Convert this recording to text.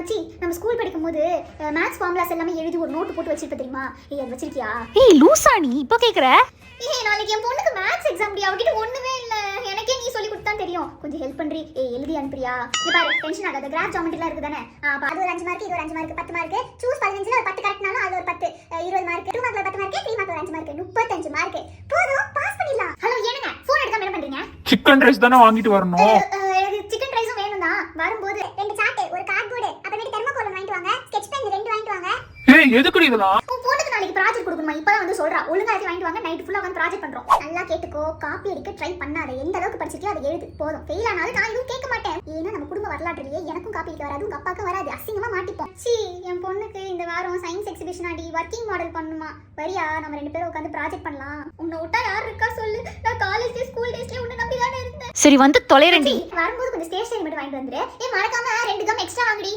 மச்சி நம்ம ஸ்கூல் படிக்கும்போது மேத்ஸ் ஃபார்முலாஸ் எல்லாமே எழுதி ஒரு நோட் போட்டு வச்சிருப்ப தெரியுமா? அது வச்சிருக்கியா? லூசா நீ இப்போ கேக்குற? நாளைக்கு என் பொண்ணுக்கு மேத்ஸ் எக்ஸாம் டி, அவகிட்ட ஒண்ணுமே இல்ல. எனக்கே நீ சொல்லி கொடுத்தா தெரியும். கொஞ்சம் ஹெல்ப் பண்றி. எழுதி அனுப்புறியா? இங்க பாரு, டென்ஷன் ஆகாத. கிராஃப் ஜியோமெட்ரிலாம் இருக்கு தானே? அது ஒரு 5 மார்க், இது ஒரு 5 மார்க், 10 மார்க். சூஸ் 15ல ஒரு 10 கரெக்ட்னாலும் அது ஒரு 10, 20 மார்க். 2 மார்க்ல 10 mark, 3 மார்க்ல 5 mark, 35 mark. போதும், பாஸ் பண்ணிடலாம். ஹலோ, ஏனுங்க ஃபோன் எடுக்காம என்ன பண்றீங்க? சிக்கன் ரைஸ் தானே வாங்கிட்டு வரணும். சிக்கன் ரைஸும் வேணும் தான். வரும்போது 2 சார்ட், ஒரு கார்ட்போர்டு, அப்புறமேட்டு தெர்மோகோல் வாங்கிட்டு வாங்க. ஸ்கெட்ச் பென் 2 வாங்கிட்டு வாங்க. ஏய், எதுக்குடி இதெல்லாம்? உன் பொண்ணுக்கு நாளைக்கு ப்ராஜெக்ட் கொடுக்கணுமா? இப்பதான் வந்து சொல்றா. ஒழுங்கா அதை வாங்கிட்டு வாங்க. நைட் ஃபுல்லா வந்து ப்ராஜெக்ட் பண்றோம். நல்லா கேட்டுக்கோ. காப்பி அடிக்க ட்ரை பண்ணாத. எந்த அளவுக்கு படிச்சிருக்கியோ அதை எழுது. போதும். ஃபெயில் ஆனாலும் நான் எதுவும் கேட்க மாட்டேன். ஏன்னா நம்ம குடும்ப வரலாற்றுலயே எனக்கும் காப்பி அடிக்க வராது, உங்க அப்பாவுக்கும் வராது. அசிங்கமா மாட்டிப்போம். என் பொண்ணுக்கு இந்த வாரம் சயின்ஸ் எக்ஸிபிஷன் ஆடி ஒர்க்கிங் மாடல் பண்ணுமா? வரியா? நம்ம 2 பேரும் உட்காந்து ப்ராஜெக்ட் பண்ணலாம். உன்னை விட்டா யார் இருக்கா சொல்லு? நான் காலேஜ் ஸ்கூல் டேஸ்ல உன்னை நம்பி தானே இருந்தேன். சரி வந்து தொலைறேன்டி. வரும்போது கொஞ்சம் ஸ்டேஷனரி மட்டும் வாங்கிட்டு வந்துரு. மறக்காம 2 கம் எக்ஸ்ட்ரா வாங்குடி.